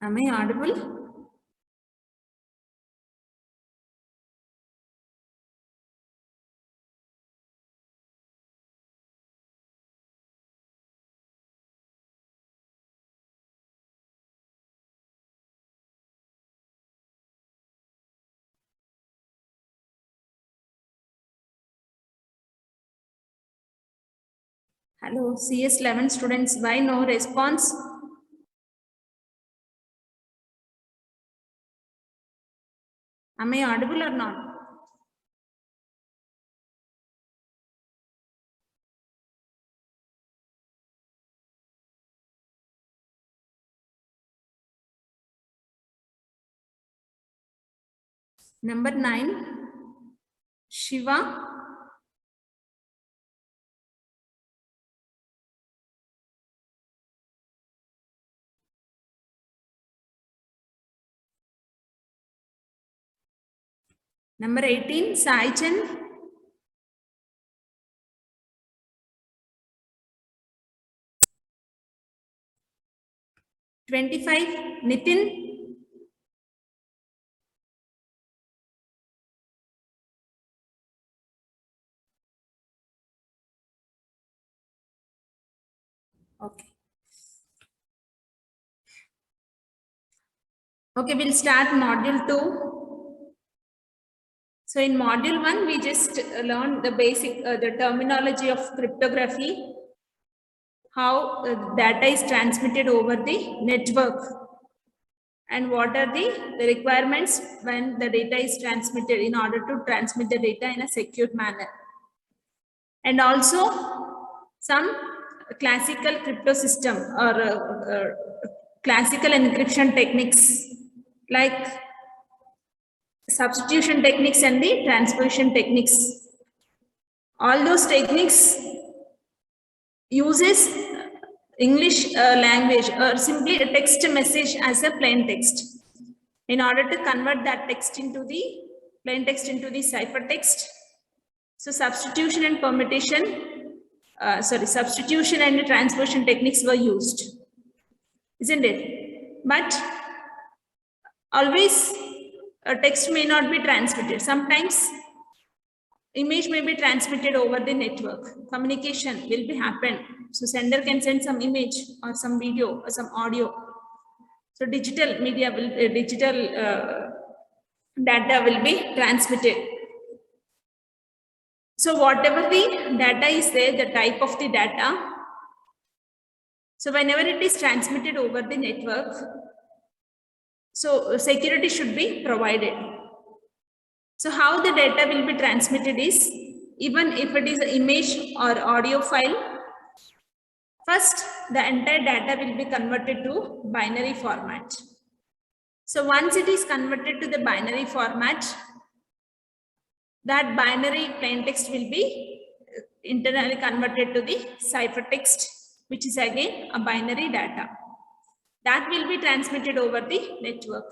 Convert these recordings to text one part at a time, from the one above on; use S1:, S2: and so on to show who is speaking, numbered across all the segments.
S1: Am I audible? Hello, CS 11 students. Why no response? Am I audible or not? Number 9, Shiva. Number 18, Sai Chen. (25), Nitin. Okay. Okay, we'll start module 2. So in module 1, we just learned the basic, the terminology of cryptography, how data is transmitted over the network, and what are the requirements when the data is transmitted in order to transmit the data in a secure manner. And also some classical crypto system or classical encryption techniques like substitution techniques and the transposition techniques. All those techniques uses English language or simply a text message as a plain text. In order to convert that text into the plain text into the ciphertext, so substitution and permutation, substitution and transposition techniques were used, isn't it? But always a text may not be transmitted. Sometimes image may be transmitted over the network. Communication will be happen. So sender can send some image or some video or some audio. So digital media will, data will be transmitted. So whatever the data is there, the type of the data, so whenever it is transmitted over the network, so security should be provided. So how the data will be transmitted is, even if it is an image or audio file, first the entire data will be converted to binary format. So once it is converted to the binary format, that binary plain text will be internally converted to the ciphertext, which is again a binary data. That will be transmitted over the network.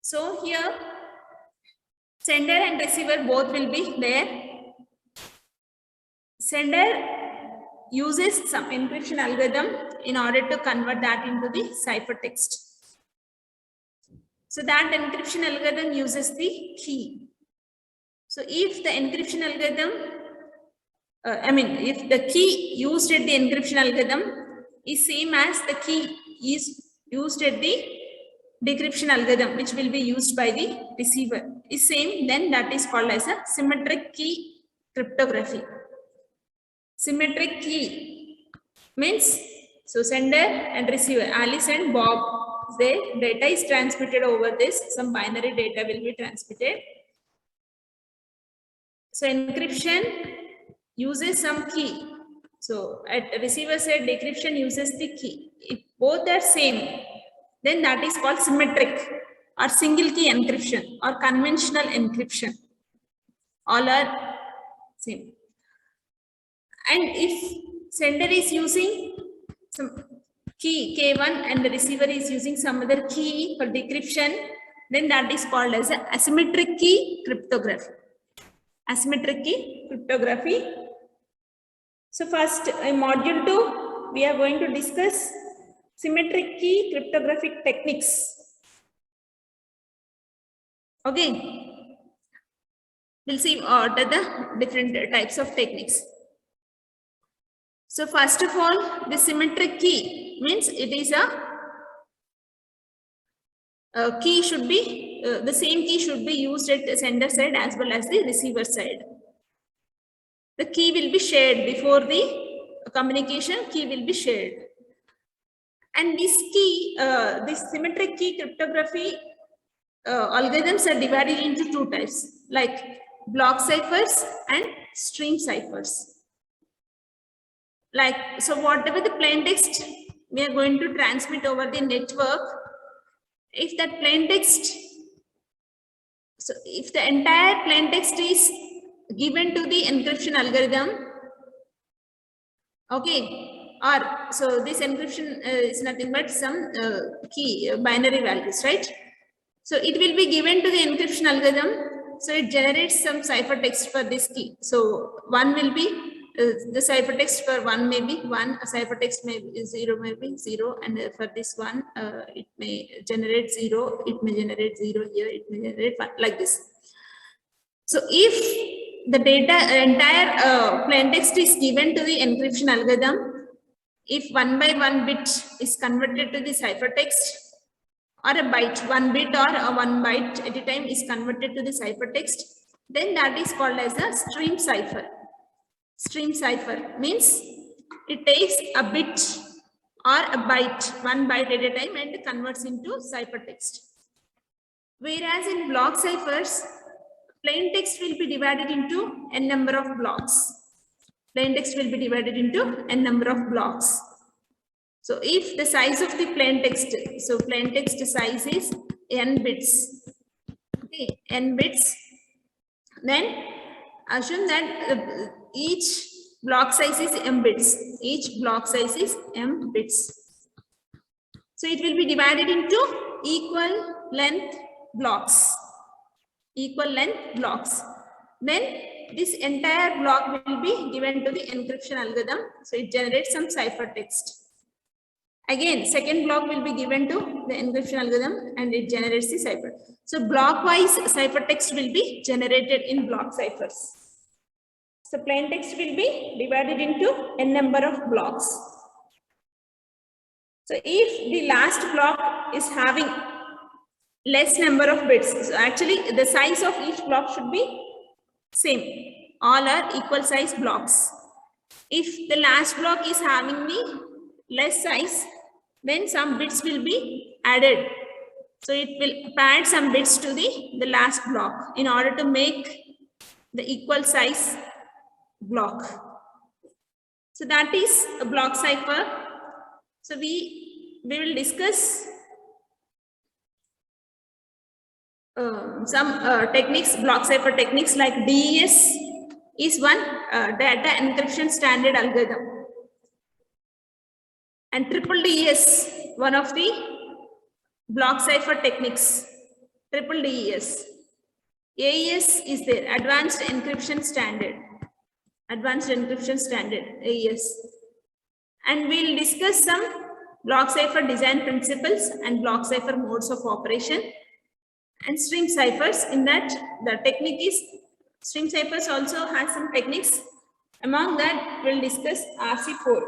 S1: So here, sender and receiver both will be there. Sender uses some encryption algorithm in order to convert that into the ciphertext. So that encryption algorithm uses the key. So if the encryption algorithm, if the key used at the encryption algorithm is same as the key is used at the decryption algorithm, which will be used by the receiver, is same, then that is called as a symmetric key cryptography. Symmetric key means, so sender and receiver, Alice and Bob, their data is transmitted over this, some binary data will be transmitted. So encryption uses some key. So at receiver side, decryption uses the key. If both are same, then that is called symmetric or single key encryption or conventional encryption. All are same. And if sender is using some key K1 and the receiver is using some other key for decryption, then that is called as a asymmetric key cryptography. Asymmetric key cryptography. So first in module 2, we are going to discuss symmetric key cryptographic techniques. Okay, we'll see what are the different types of techniques. So first of all, the symmetric key means it is a key should be the same key should be used at the sender side as well as the receiver side. The key will be shared before the communication. Key will be shared, and this key, this symmetric key cryptography algorithms are divided into two types, like block ciphers and stream ciphers. Like, so whatever the plain text we are going to transmit over the network, if that plain text, so if the entire plain text is given to the encryption algorithm, okay, or so this encryption is nothing but some key binary values, right? So it will be given to the encryption algorithm, so it generates some ciphertext for this key. So one will be the ciphertext for one may be one, a ciphertext may be zero, and for this one it may generate zero, it may generate zero here, it may generate one, like this. So if the data entire plain text is given to the encryption algorithm, if one by one bit is converted to the ciphertext, or a byte, one bit or one byte at a time is converted to the ciphertext, then that is called as a stream cipher. Stream cipher means it takes a bit or a byte, one byte at a time, and converts into ciphertext. Whereas in block ciphers, plain text will be divided into n number of blocks. Plain text will be divided into n number of blocks. So if the size of the plain text, so plain text size is n bits, okay, n bits, then assume that each block size is m bits. Each block size is m bits. So it will be divided into equal length blocks. Equal length blocks. Then this entire block will be given to the encryption algorithm. So it generates some ciphertext. Again, second block will be given to the encryption algorithm and it generates the cipher. So block-wise ciphertext will be generated in block ciphers. So plain text will be divided into n number of blocks. So if the last block is having less number of bits, so actually the size of each block should be same. All are equal size blocks. If the last block is having the less size, then some bits will be added. So it will add some bits to the last block in order to make the equal size block. So that is a block cipher. So we will discuss some techniques, block cipher techniques, like DES is one data encryption standard algorithm, and triple DES, one of the block cipher techniques, triple DES. AES is there, advanced encryption standard, AES. And we'll discuss some block cipher design principles and block cipher modes of operation and stream ciphers. In that, the technique is, stream ciphers also has some techniques. Among that, we'll discuss RC4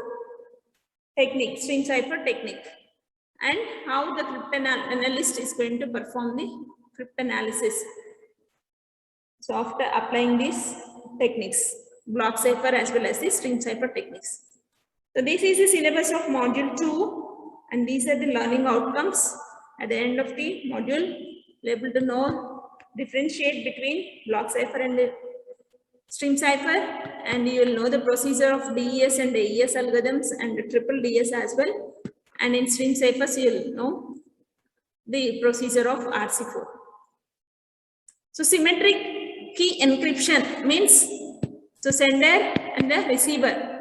S1: technique, stream cipher technique, and how the cryptanalyst is going to perform the cryptanalysis. So after applying these techniques, block cipher as well as the stream cipher techniques. So this is the syllabus of module 2, and these are the learning outcomes. At the end of the module, you're able to know, differentiate between block cipher and the stream cipher, and you will know the procedure of DES and AES algorithms and the triple DES as well. And in stream ciphers, you will know the procedure of RC4. So symmetric key encryption means, so sender and the receiver.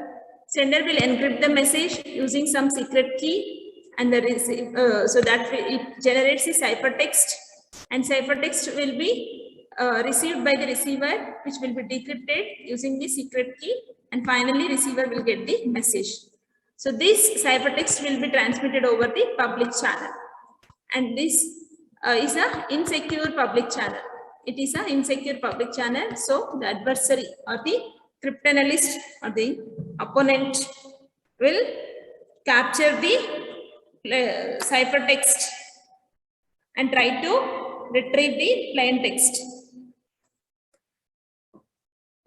S1: Sender will encrypt the message using some secret key, and the receiver, so that it generates the ciphertext, and ciphertext will be received by the receiver, which will be decrypted using the secret key, and finally receiver will get the message. So this ciphertext will be transmitted over the public channel, and this is a insecure public channel. It is a insecure public channel. So the adversary or the cryptanalyst or the opponent will capture the ciphertext and try to retrieve the plain text.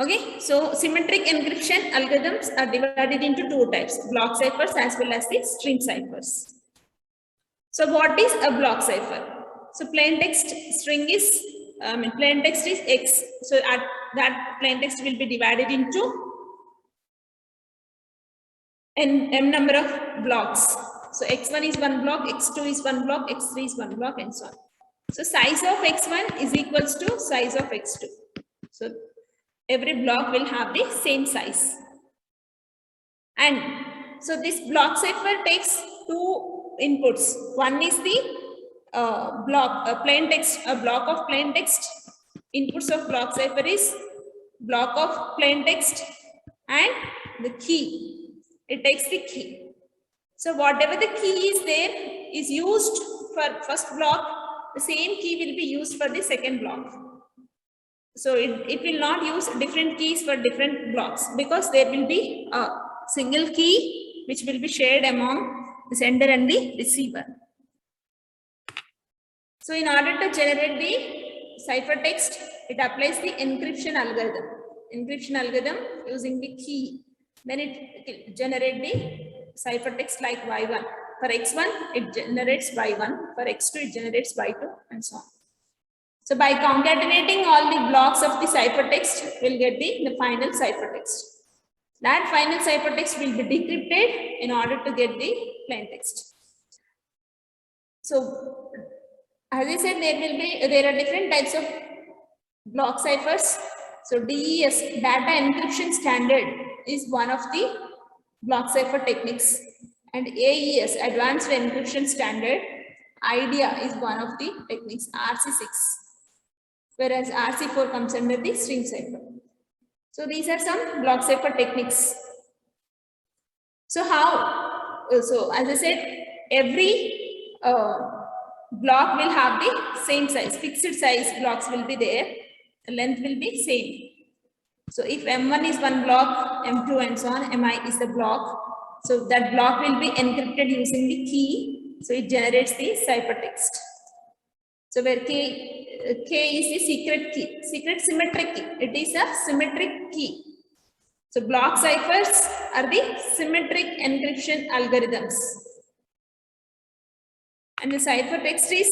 S1: Okay, so symmetric encryption algorithms are divided into two types, block ciphers as well as the string ciphers. So what is a block cipher? So plain text string is, plain text is X. So at that plain text will be divided into n number of blocks. So X1 is one block, X2 is one block, X3 is one block, and so on. So size of X1 is equals to size of X2. So every block will have the same size. And so this block cipher takes two inputs. One is the plain text, a block of plain text. Inputs of block cipher is block of plain text and the key. It takes the key. So whatever the key is there is used for first block, the same key will be used for the second block. So it will not use different keys for different blocks, because there will be a single key which will be shared among the sender and the receiver. So in order to generate the ciphertext, it applies the encryption algorithm. Encryption algorithm using the key. Then it generates the ciphertext like Y1. For X1, it generates Y1. For X2, it generates Y2, and so on. So by concatenating all the blocks of the ciphertext, we'll get the final ciphertext. That final ciphertext will be decrypted in order to get the plain text. So as I said, there are different types of block ciphers. So DES, data encryption standard, is one of the block cipher techniques, and AES, advanced encryption standard, IDEA, is one of the techniques, RC6, whereas RC4 comes under the string cipher. So these are some block cipher techniques. So how? So as I said, every block will have the same size, fixed size blocks will be there, the length will be same. So if M1 is one block, M2 and so on, MI is the block. So that block will be encrypted using the key. So it generates the ciphertext. So where K is the secret key, secret symmetric key. It is a symmetric key. So block ciphers are the symmetric encryption algorithms. And the ciphertext is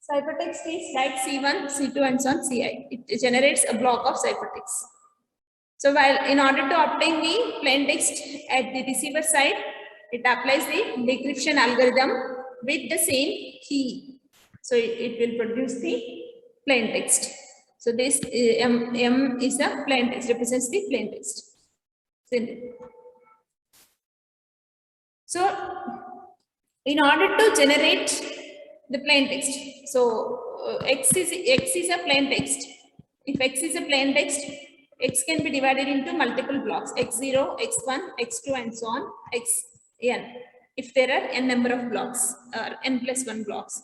S1: like C1, C2 and so on, Ci. It generates a block of ciphertext. So while in order to obtain the plain text at the receiver side, it applies the decryption algorithm with the same key. So it will produce the plain text. So this M is the plain text, represents the plain text. So in order to generate the plain text, so X is a plain text. If X is a plain text, X can be divided into multiple blocks, X0, X1, X2 and so on, Xn, if there are n number of blocks or n plus 1 blocks.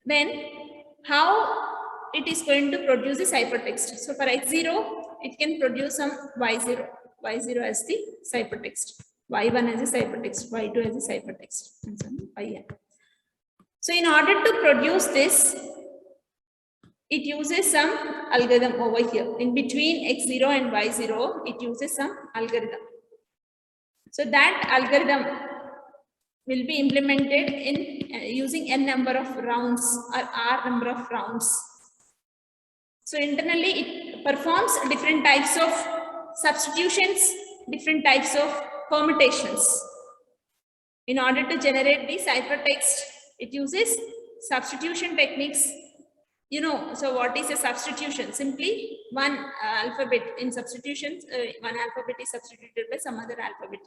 S1: Then how it is going to produce the ciphertext? So for X0, it can produce some Y0 as the ciphertext, Y1 as a ciphertext, Y2 as a ciphertext, and so on, Yn. So in order to produce this, it uses some algorithm over here. In between X0 and Y0, it uses some algorithm. So that algorithm will be implemented in using n number of rounds or r number of rounds. So internally, it performs different types of substitutions, different types of permutations. In order to generate the ciphertext, it uses substitution techniques. You know, so what is a substitution? Simply one alphabet in substitutions, one alphabet is substituted by some other alphabet.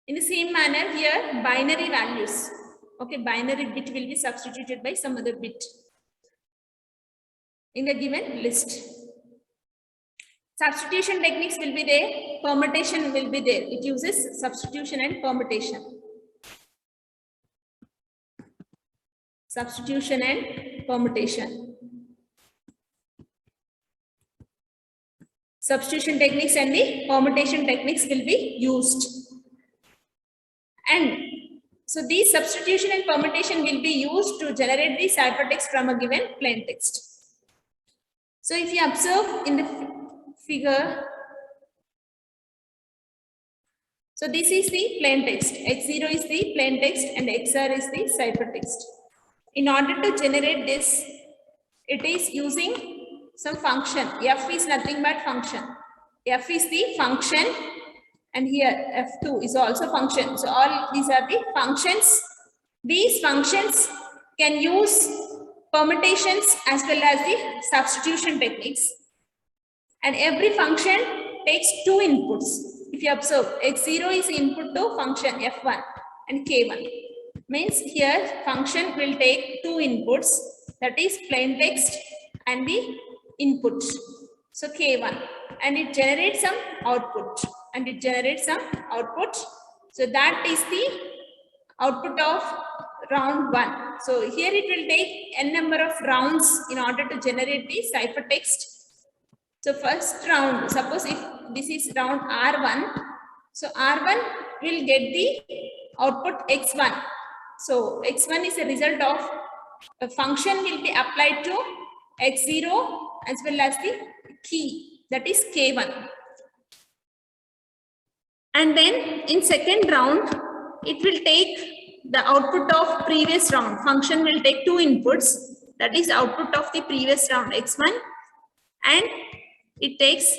S1: In the same manner here, binary values, okay, binary bit will be substituted by some other bit in the given list. Substitution techniques will be there, permutation will be there. It uses substitution and permutation. Substitution and permutation. Substitution techniques and the permutation techniques will be used. And so these substitution and permutation will be used to generate the ciphertext from a given plain text. So if you observe in the figure, so this is the plain text, X0 is the plain text and XR is the ciphertext. In order to generate this, it is using some function. F is nothing but function. F is the function and here F2 is also function. So all these are the functions. These functions can use permutations as well as the substitution techniques. And every function takes two inputs. If you observe, X0 is input to function F1 and K1. Means here function will take two inputs, that is plain text and the input. So K1, and it generates some output. So that is the output of round 1. So here it will take n number of rounds in order to generate the ciphertext. So first round, suppose if this is round R1, so R1 will get the output X1. So X1 is a result of a function will be applied to X0 as well as the key, that is K1. And then in second round, it will take the output of previous round. Function will take two inputs, that is output of the previous round X1, and it takes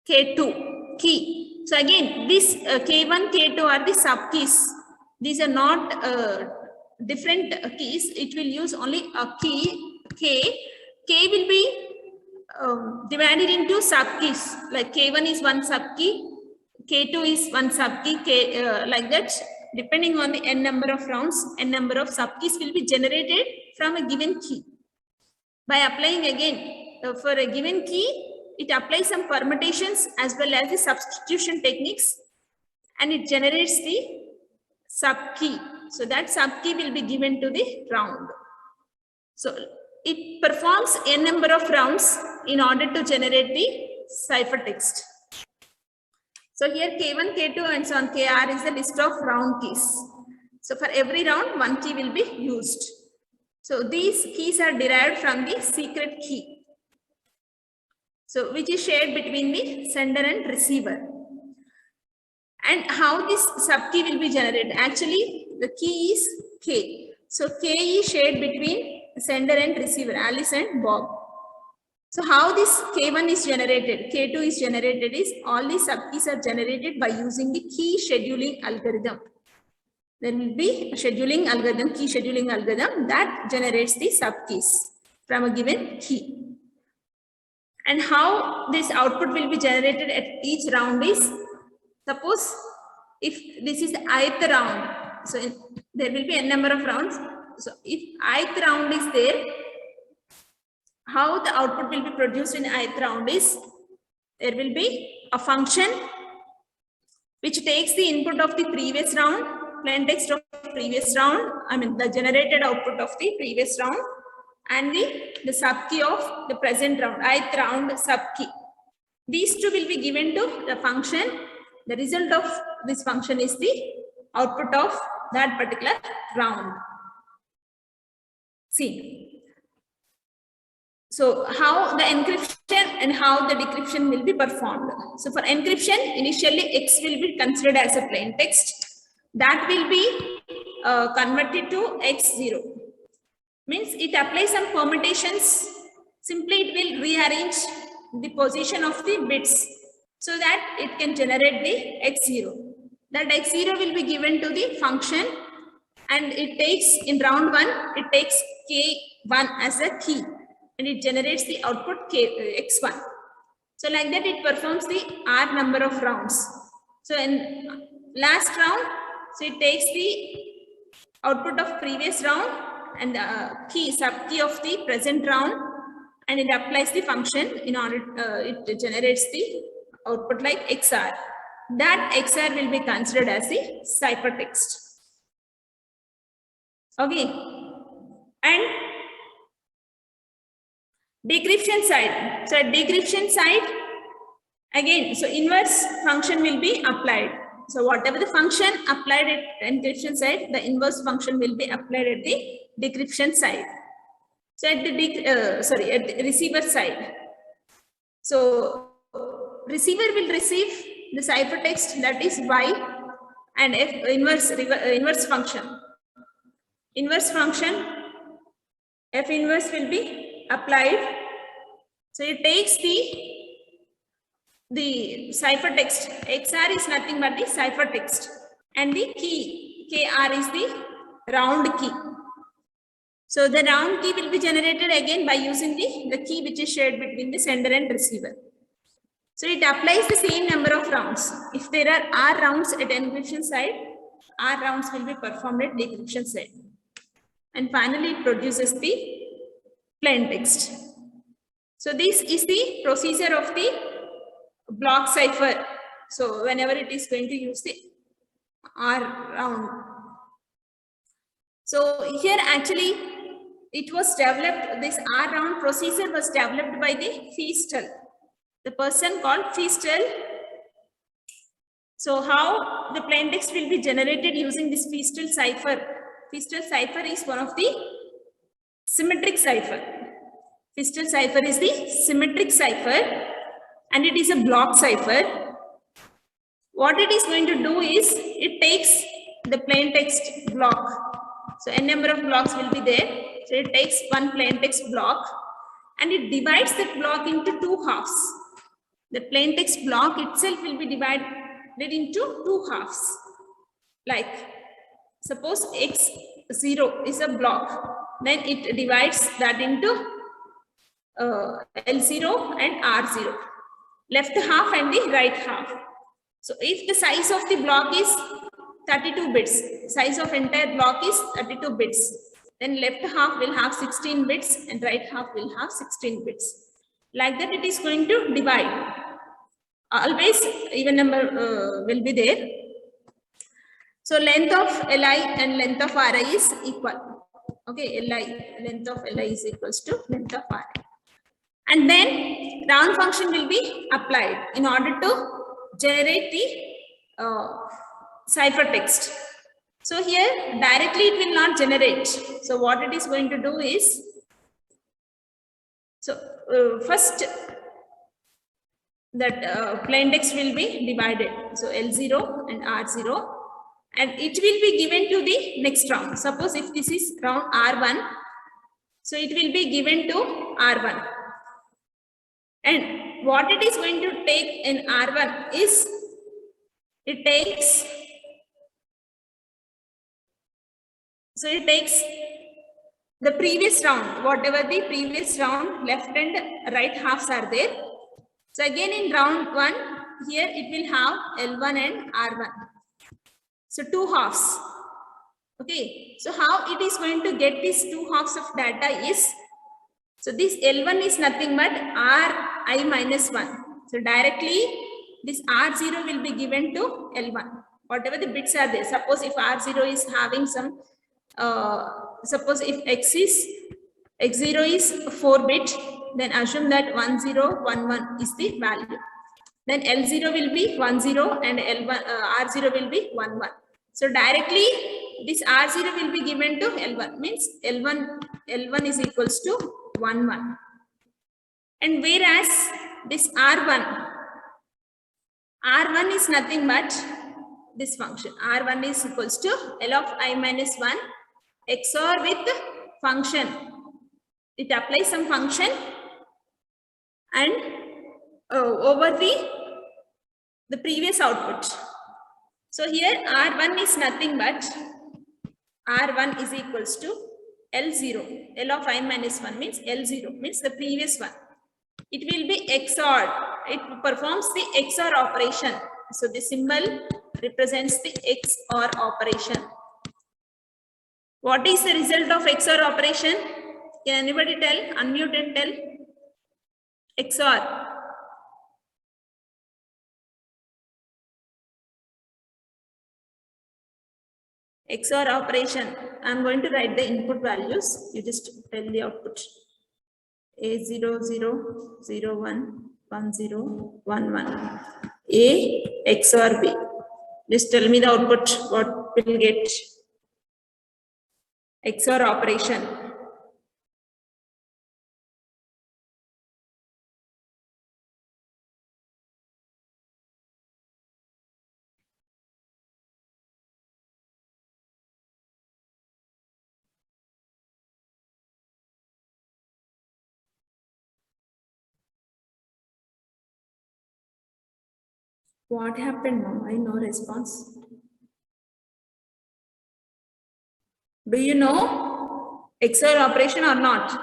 S1: K2 key. So again, this K1, K2 are the sub keys. These are not different keys. It will use only a key K. K will be divided into sub keys. Like K1 is one sub key, K2 is one sub key, like that. Depending on the n number of rounds, n number of sub keys will be generated from a given key. By applying again for a given key, it applies some permutations as well as the substitution techniques, and it generates the sub key. So that sub key will be given to the round. So it performs n number of rounds in order to generate the ciphertext. So here K1, K2 and so on, KR is the list of round keys. So for every round, one key will be used. So these keys are derived from the secret key, so which is shared between the sender and receiver. And how this sub key will be generated? Actually, the key is K. So K is shared between sender and receiver, Alice and Bob. So how this K1 is generated, K2 is generated is all these sub keys are generated by using the key scheduling algorithm. There will be a scheduling algorithm, key scheduling algorithm that generates the sub keys from a given key. And how this output will be generated at each round is, suppose if this is the ith round, so there will be n number of rounds. So if ith round is there, how the output will be produced in ith round is, there will be a function which takes the input of the previous round, plain text of previous round, I mean the generated output of the previous round, and the sub key of the present round, ith round sub key. These two will be given to the function. The result of this function is the output of that particular round. See. So how the encryption and how the decryption will be performed. So for encryption, initially X will be considered as a plain text. That will be converted to X0. Means it applies some permutations. Simply it will rearrange the position of the bits so that it can generate the X0. That X0 will be given to the function, and it takes in round 1, it takes K1 as a key, and it generates the output X1. So like that it performs the R number of rounds. So in last round, so it takes the output of previous round and the key, sub key of the present round, and it applies the function in order, it generates the output like XR. That XR will be considered as the ciphertext. Okay, and decryption side. So at decryption side, again, so inverse function will be applied. So whatever the function applied at encryption side, the inverse function will be applied at the decryption side. So at the at the receiver side, so receiver will receive the ciphertext, that is Y, and F inverse function. Inverse function F inverse will be applied. So it takes the ciphertext. XR is nothing but the ciphertext, and the key KR is the round key. So the round key will be generated again by using the key which is shared between the sender and receiver. So it applies the same number of rounds. If there are R rounds at encryption side, R rounds will be performed at decryption side. And finally, it produces the plain text. So this is the procedure of the block cipher. So whenever it is going to use the R round. So here actually it was developed, this R round procedure was developed by the Feastel, the person called Feastel. So how the plain text will be generated using this Feastel cipher? Feastel cipher is one of the symmetric cipher. Feastel cipher is the symmetric cipher, and it is a block cipher. What it is going to do is, it takes the plain text block. So n number of blocks will be there. So it takes one plain text block and it divides that block into two halves. The plain text block itself will be divided into two halves. Like suppose X0 is a block, then it divides that into L0 and R0, left half and the right half. So if the size of the block is 32 bits, size of entire block is 32 bits, then left half will have 16 bits and right half will have 16 bits. Like that it is going to divide. Always even number will be there. So length of Li and length of Ri is equal. Okay, length of Li is equals to length of Ri. And then round function will be applied in order to generate the ciphertext. So here directly it will not generate. So what it is going to do is, so first that plain text will be divided. So L0 and R0, and it will be given to the next round. Suppose if this is round R1, so it will be given to R1. And what it is going to take in R1 is, it takes the previous round, whatever the previous round left and right halves are there. So again in round 1, here it will have L1 and R1. So two halves. Okay. So how it is going to get these two halves of data is, so this L1 is nothing but Ri minus 1. So directly this R0 will be given to L1. Whatever the bits are there. Suppose if R0 is having some, suppose if X0 is 4 bit, then assume that 1011 is the value. Then L0 will be 10 and R0 will be 11. So directly this R0 will be given to L1, means L1 is equals to 11. And whereas this R1 is nothing but this function. R1 is equals to L of I minus 1 XOR with function. It applies some function and over the previous output. So here R1 is nothing but R1 is equals to L0. L of I minus 1 means L0, means the previous one. It will be XOR. It performs the XOR operation. So the symbol represents the XOR operation. What is the result of XOR operation? Can anybody tell? Unmute and tell. XOR. XOR operation. I'm going to write the input values. You just tell the output. A0 0 0 1 1 0 1 1. A XOR B. Just tell me the output. What will get? XOR operation. What happened now? Why no response? Do you know XOR operation or not?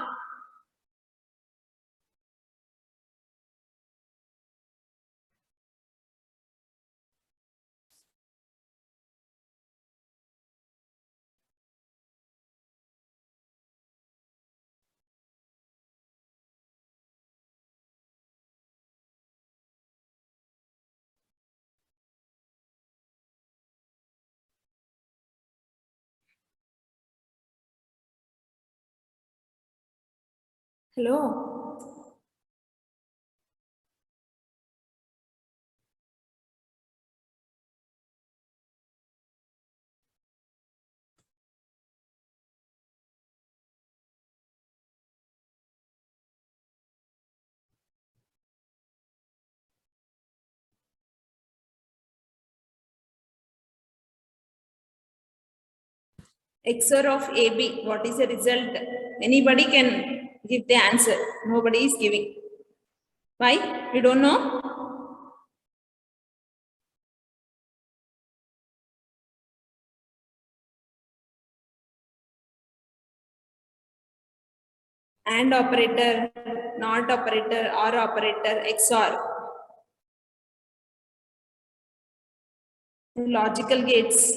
S1: Hello? XOR of AB, what is the result? Anybody can give the answer. Nobody is giving. Why? You don't know? AND operator, NOT operator, OR operator, XOR. Logical gates.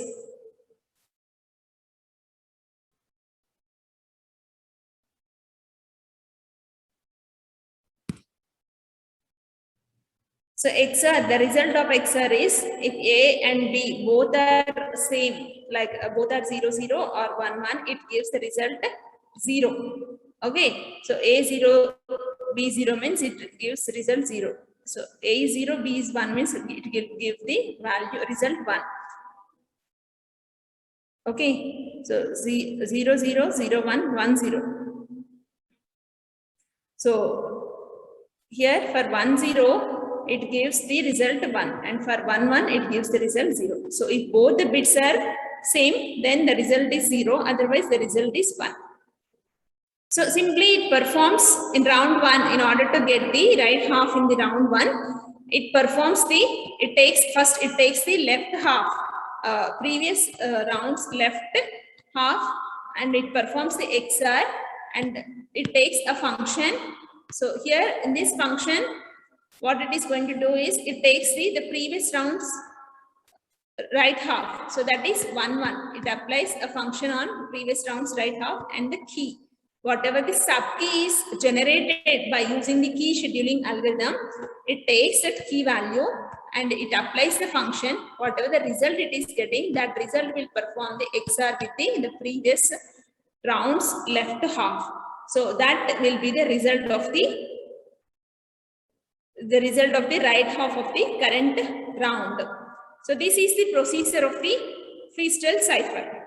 S1: So XOR, the result of XOR is if A and B both are same, like both are 0 0 or 1 1, it gives the result 0. Okay, so A 0, B 0 means it gives result 0. So A is 0, B is 1 means it will give the value result 1. Okay, so 0 0 0 1 1 0. So here for 1 0, it gives the result 1, and for 1 1 it gives the result 0. So if both the bits are same, then the result is 0, otherwise the result is 1. So simply it performs in round 1 in order to get the right half in the round 1. It performs the, it takes the left half, previous round's left half, and it performs the XOR, and it takes a function. So here in this function, what it is going to do is it takes the previous round's right half. So that is 1 1. It applies a function on previous round's right half and the key. Whatever the subkey is generated by using the key scheduling algorithm, it takes that key value and it applies the function. Whatever the result it is getting, that result will perform the XOR with the previous round's left half. So that will be the result of the right half of the current round. So this is the procedure of the Feastel cipher.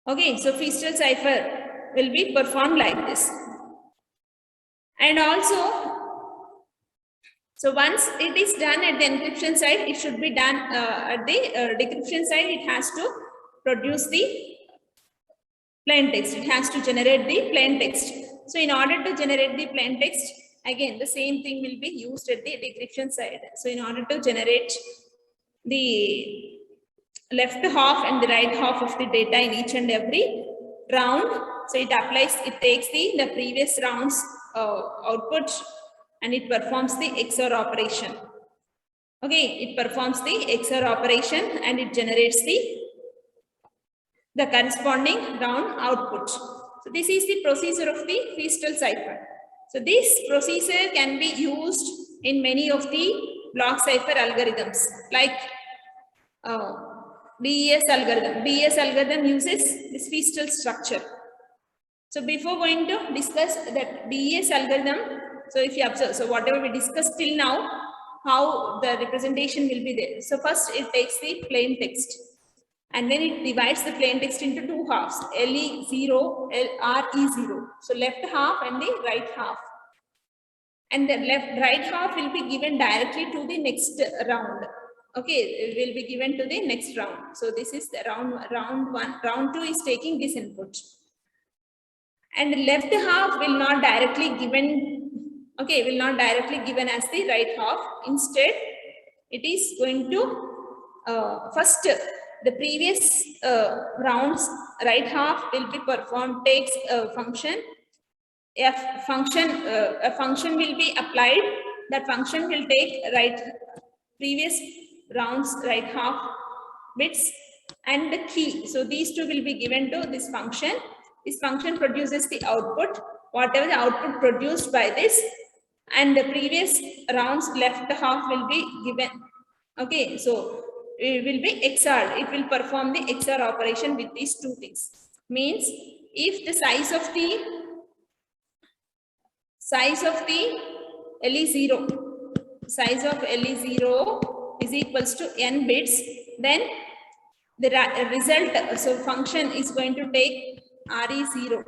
S1: Okay, so Feastel cipher will be performed like this. And also, so once it is done at the encryption side, it should be done at the decryption side. It has to produce the plain text. It has to generate the plain text. So in order to generate the plain text, again, the same thing will be used at the decryption side. So in order to generate the left half and the right half of the data in each and every round, so it takes the previous round's output and it performs the XOR operation. Okay, it performs the XOR operation and it generates the corresponding round output. So this is the procedure of the Feastel cipher. So this procedure can be used in many of the block cipher algorithms like DES algorithm. DES algorithm uses this Feastel structure. So before going to discuss that DES algorithm, so if you observe, so whatever we discussed till now, how the representation will be there. So first it takes the plain text and then it divides the plain text into two halves, LE0, RE0. So left half and the right half. And the right half will be given directly to the next round. Okay, it will be given to the next round. So this is the round one. Round two is taking this input. And left half will not directly given, okay, will not directly given as the right half. Instead, it is going to first the previous rounds right half will be performed, takes a function. If a function will be applied, that function will take previous rounds right half bits and the key. So these two will be given to this function. This function produces the output, whatever the output produced by this, and the previous rounds left half will be given. Okay, so it will be XOR. It will perform the XOR operation with these two things. Means if the size of the LE0 is equals to n bits, then the result, so function is going to take RE0,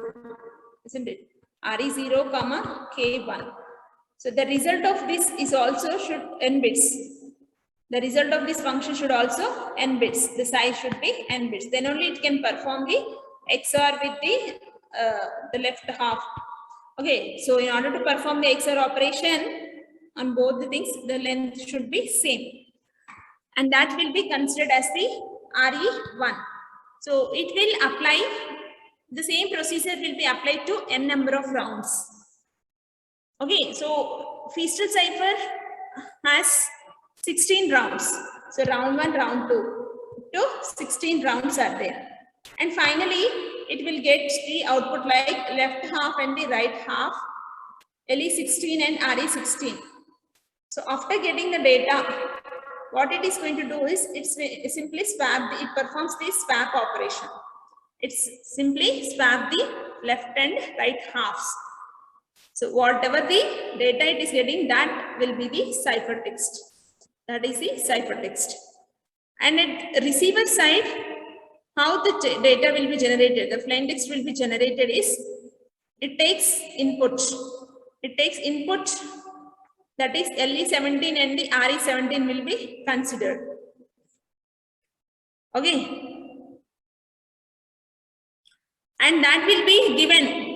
S1: isn't it? RE0 comma K1. So the result of this is also should n bits. The result of this function should also n bits. The size should be n bits. Then only it can perform the XOR with the left half. Okay, so in order to perform the XOR operation on both the things, the length should be same. And that will be considered as the RE1. So it will apply, the same procedure will be applied to n number of rounds. Okay, so Feastel cipher has 16 rounds. So round 1, round 2 to 16 rounds are there. And finally, it will get the output like left half and the right half, LE16 and RE16. So after getting the data, what it is going to do is it simply swap, it performs the swap operation. It's simply swap the left and right halves. So whatever the data it is getting, that will be the ciphertext. That is the ciphertext. And at receiver side, how the data will be generated, the plain text will be generated is, it takes input. It takes input, that is LE17 and the RE17 will be considered. Okay. And that will be given.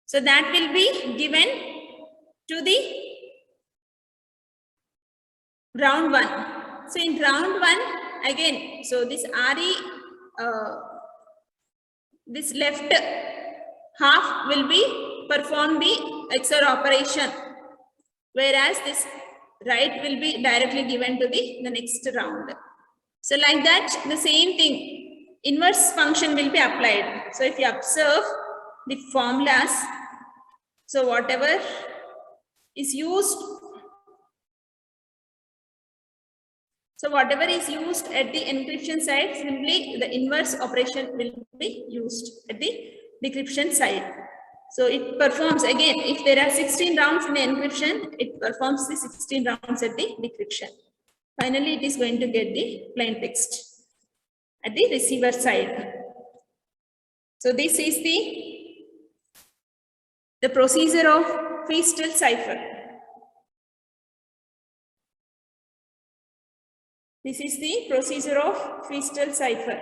S1: So that will be given to the round 1. So in round 1, again, so this this left half will be perform the XOR operation, whereas this right will be directly given to the next round. So like that, the same thing, inverse function will be applied. So if you observe the formulas, so whatever is used, at the encryption side, simply the inverse operation will be used at the decryption side. So it performs again, if there are 16 rounds in the encryption, it performs the 16 rounds at the decryption. Finally, it is going to get the plain text at the receiver side. So this is the procedure of Feastel cipher. This is the procedure of Feastel cipher.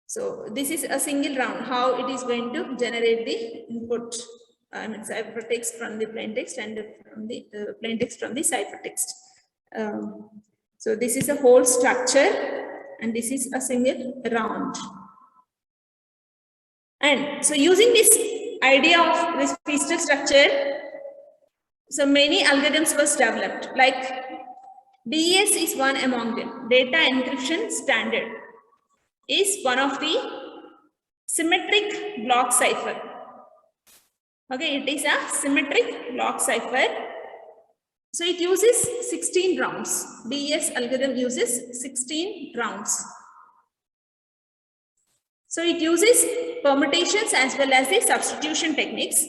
S1: So this is a single round, how it is going to generate the input, ciphertext from the plain text and from the plain text from the ciphertext. So this is a whole structure and this is a single round. And so using this idea of this Feastel structure, so many algorithms was developed, like DES is one among them. Data encryption standard is one of the symmetric block cipher. Okay, it is a symmetric block cipher. So it uses 16 rounds. DES algorithm uses 16 rounds. So it uses permutations as well as the substitution techniques.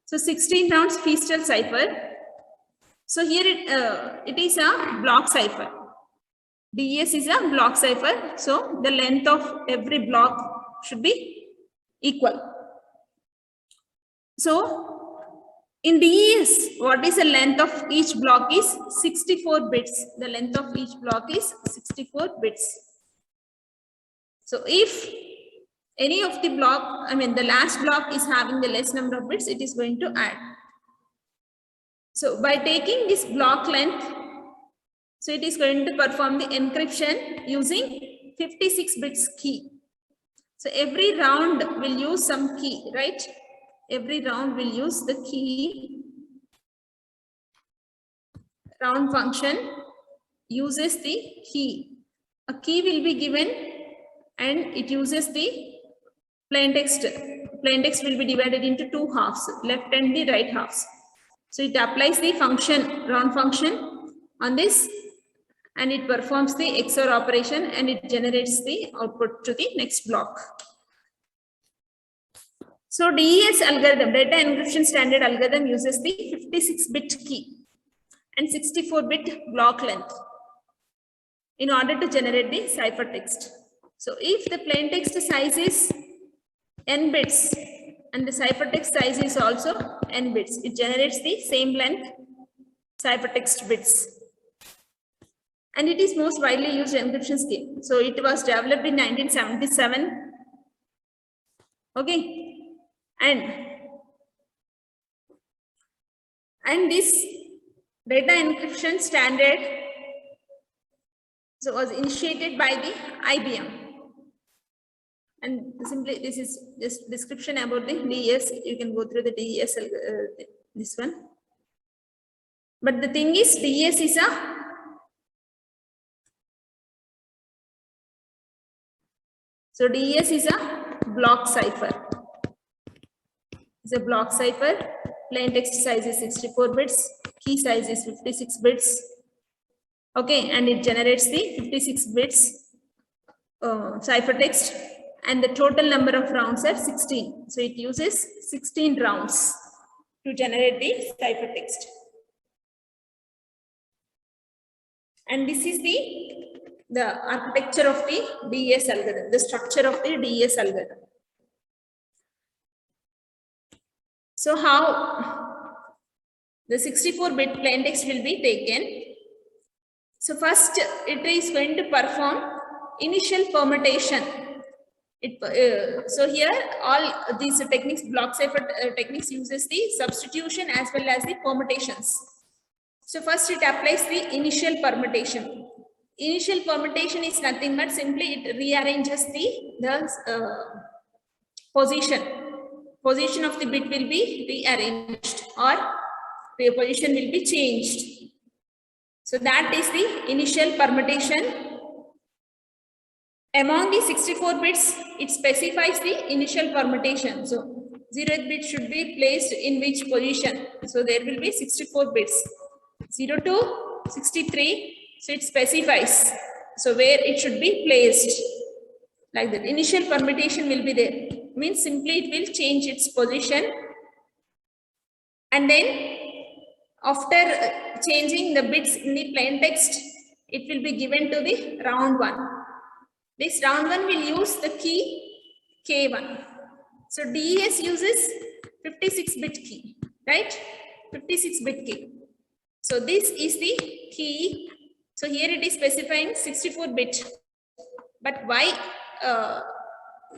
S1: So 16 rounds Feastel cipher. So here it is a block cipher. DES is a block cipher. So the length of every block should be equal. So in DES, what is the length of each block is 64 bits. The length of each block is 64 bits. So if any of the block, the last block is having the less number of bits, it is going to add. So by taking this block length, so it is going to perform the encryption using 56 bits key. So every round will use some key, right? Every round will use the key. Round function uses the key. A key will be given and it uses the plain text. Plain text will be divided into two halves, left and the right halves. So it applies the function, round function on this, and it performs the XOR operation and it generates the output to the next block. So DES algorithm, data encryption standard algorithm, uses the 56-bit key and 64-bit block length in order to generate the ciphertext. So if the plain text size is n bits and the ciphertext size is also n bits, it generates the same length ciphertext bits. And it is most widely used encryption scheme. So it was developed in 1977. Okay. And this data encryption standard was initiated by the IBM. And simply this is just description about the DES. You can go through the DES, this one. But the thing is, DES is a DES is a block cipher. It's a block cipher. Plain text size is 64 bits. Key size is 56 bits. Okay, and it generates the 56 bits ciphertext. And the total number of rounds are 16. So it uses 16 rounds to generate the ciphertext. And this is the architecture of the DES algorithm, the structure of the DES algorithm. So how the 64-bit plain text will be taken. So first it is going to perform initial permutation. So here all these techniques, block cipher techniques, uses the substitution as well as the permutations. So first it applies the initial permutation. Initial permutation is nothing but simply it rearranges the position of the bit will be rearranged or the position will be changed. So that is the initial permutation. Among the 64 bits, it specifies the initial permutation. So 0th bit should be placed in which position. So there will be 64 bits. 0 to 63. So it specifies. So where it should be placed. Like that. Initial permutation will be there. Means simply it will change its position. And then after changing the bits in the plain text, it will be given to the round one. This round one will use the key K1. So DES uses 56-bit key, right? 56-bit key. So this is the key. So here it is specifying 64-bit. But why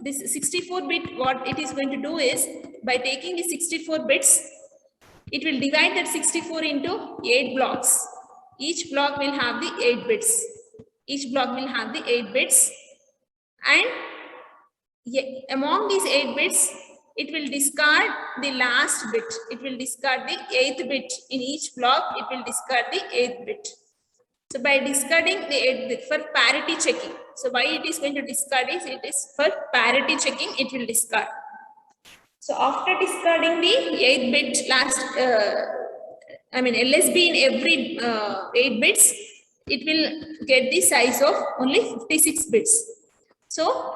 S1: this 64-bit, what it is going to do is, by taking the 64 bits, it will divide that 64 into 8 blocks. Each block will have the 8 bits. Each block will have the 8 bits. And among these 8 bits, it will discard the last bit. It will discard the 8th bit. In each block, it will discard the 8th bit. So by discarding the 8th bit for parity checking. So why it is going to discard is, it is for parity checking, it will discard. So after discarding the 8-bit LSB in every 8 bits, it will get the size of only 56 bits. So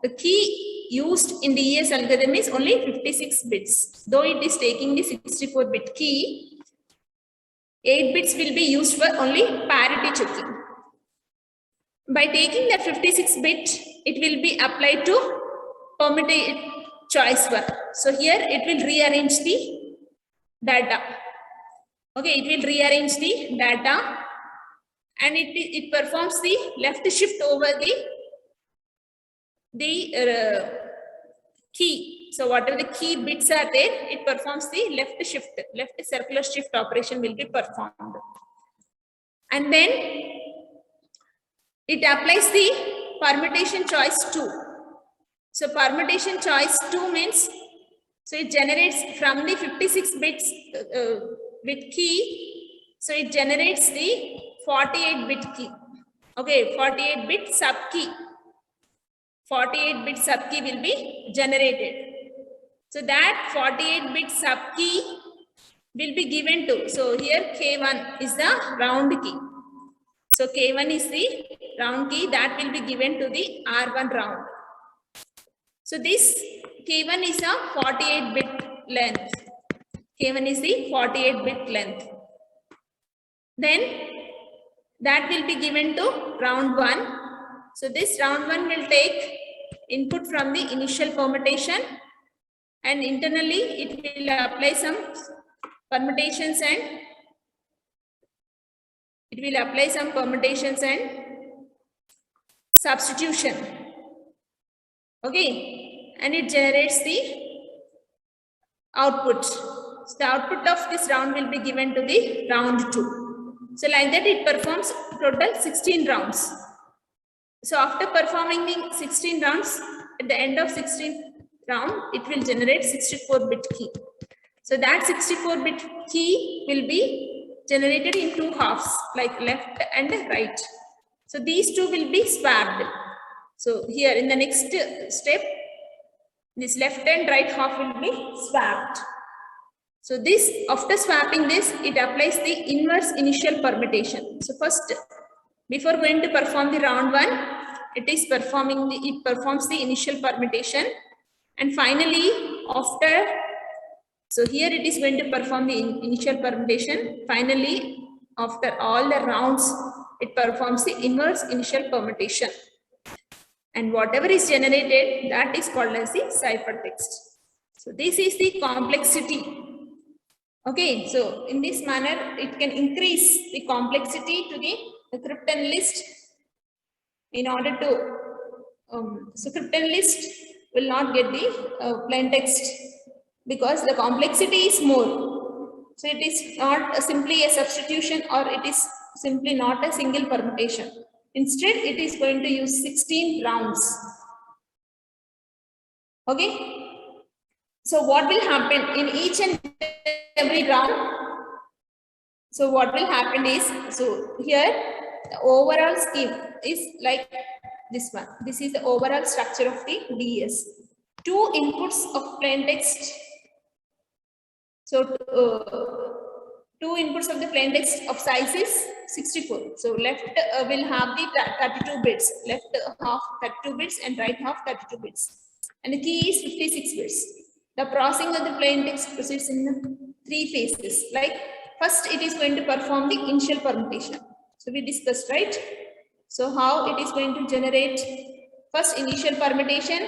S1: the key used in the ES algorithm is only 56 bits. Though it is taking the 64-bit key, 8 bits will be used for only parity checking. By taking that 56-bit, it will be applied to permutation choice 1. So here it will rearrange the data. Okay, it will rearrange the data and it performs the left shift over the key. So whatever the key bits are there, it performs the left shift, left circular shift operation will be performed. And then it applies the permutation choice 2. So permutation choice 2 means, so it generates from the 56 bits bit key, so it generates the 48-bit key. Okay, 48-bit sub key. 48-bit sub key will be generated. So that 48-bit sub key will be given to, so here K1 is the round key. So K1 is the round key that will be given to the R1 round. So this K1 is a 48-bit length. K1 is the 48-bit length. Then that will be given to round 1. So this round 1 will take input from the initial permutation and internally it will apply some permutations and substitution. Okay, and it generates the output. So the output of this round will be given to the round 2. So like that it performs total 16 rounds. So after performing the 16 rounds, at the end of 16th round, it will generate 64-bit key. So that 64-bit key will be generated in 2 halves, like left and right. So these two will be swapped. So here in the next step, this left and right half will be swapped. So this, after swapping this, it applies the inverse initial permutation. So first, before going to perform the round 1, it performs the initial permutation, and finally after, so here it is going to perform the initial permutation. Finally, after all the rounds, it performs the inverse initial permutation. And whatever is generated, that is called as the ciphertext. So this is the complexity. Okay, so in this manner, it can increase the complexity to the crypton list in order to, so crypton list will not get the plain text because the complexity is more. So it is not simply a substitution, or it is simply not a single permutation. Instead, it is going to use 16 rounds. Okay. So what will happen in each and every round? So what will happen is, so here the overall scheme is like this one. This is the overall structure of the DES. 2 inputs of plain text. So 2 inputs of the plain text of size is 64. So left will have the 32 bits, left half 32 bits and right half 32 bits. And the key is 56 bits. The processing of the plain text proceeds in 3 phases. Like first, it is going to perform the initial permutation. So we discussed, right? So how it is going to generate first initial permutation,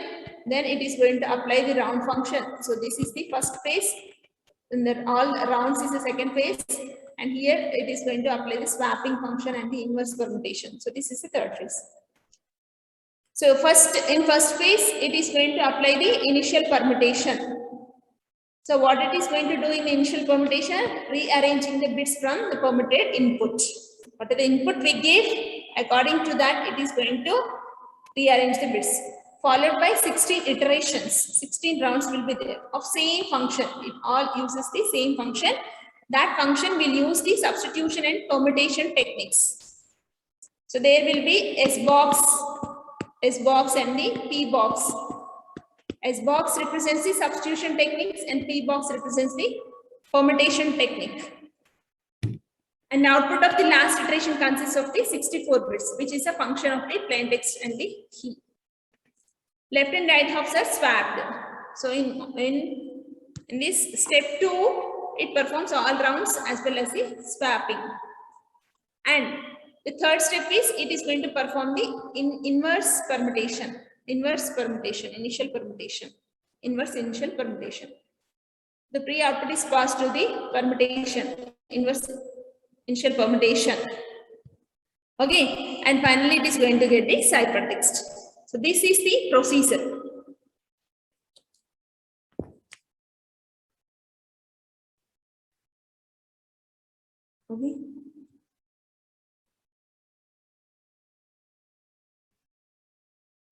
S1: then it is going to apply the round function. So this is the first phase. And then all rounds is the second phase, and here it is going to apply the swapping function and the inverse permutation. So this is the third phase. So in first phase, it is going to apply the initial permutation. So what it is going to do in the initial permutation, rearranging the bits from the permuted input. What are the input we gave? According to that, it is going to rearrange the bits, followed by 16 iterations. 16 rounds will be there of same function. It all uses the same function. That function will use the substitution and permutation techniques. So there will be S box, S box and the P box. S box represents the substitution techniques and P box represents the permutation technique. And the output of the last iteration consists of the 64 bits, which is a function of the plain text and the key. Left and right hops are swapped. So in this step 2, it performs all rounds as well as the swapping. And the third step is it is going to perform the inverse permutation, initial permutation. The pre-output is passed to the permutation, inverse initial permutation. Okay, and finally it is going to get the ciphertext. So this is the procedure. Okay.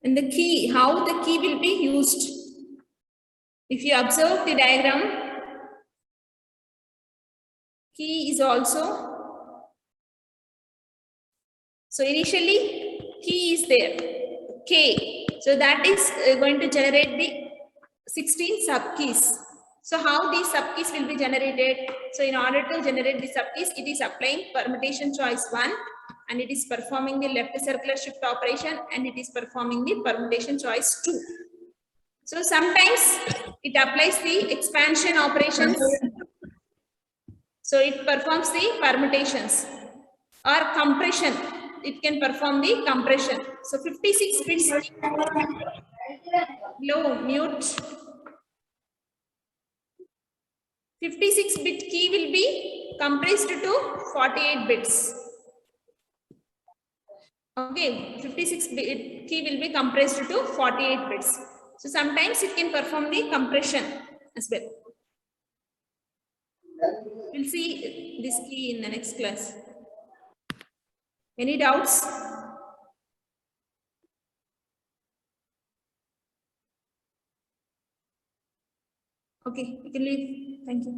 S1: And the key, how the key will be used. If you observe the diagram, key is also, so initially key is there, K. So that is going to generate the 16 subkeys. So how these subkeys will be generated? So in order to generate the subkeys, it is applying permutation choice 1 and it is performing the left circular shift operation and it is performing the permutation choice 2. So sometimes it applies the expansion operations. So it performs the permutations or compression. It can perform the compression. So 56 bits. Low, mute. 56-bit key will be compressed to 48 bits. Okay, 56-bit key will be compressed to 48 bits. So sometimes it can perform the compression as well. We'll see this key in the next class. Any doubts? Okay, you can leave. Thank you.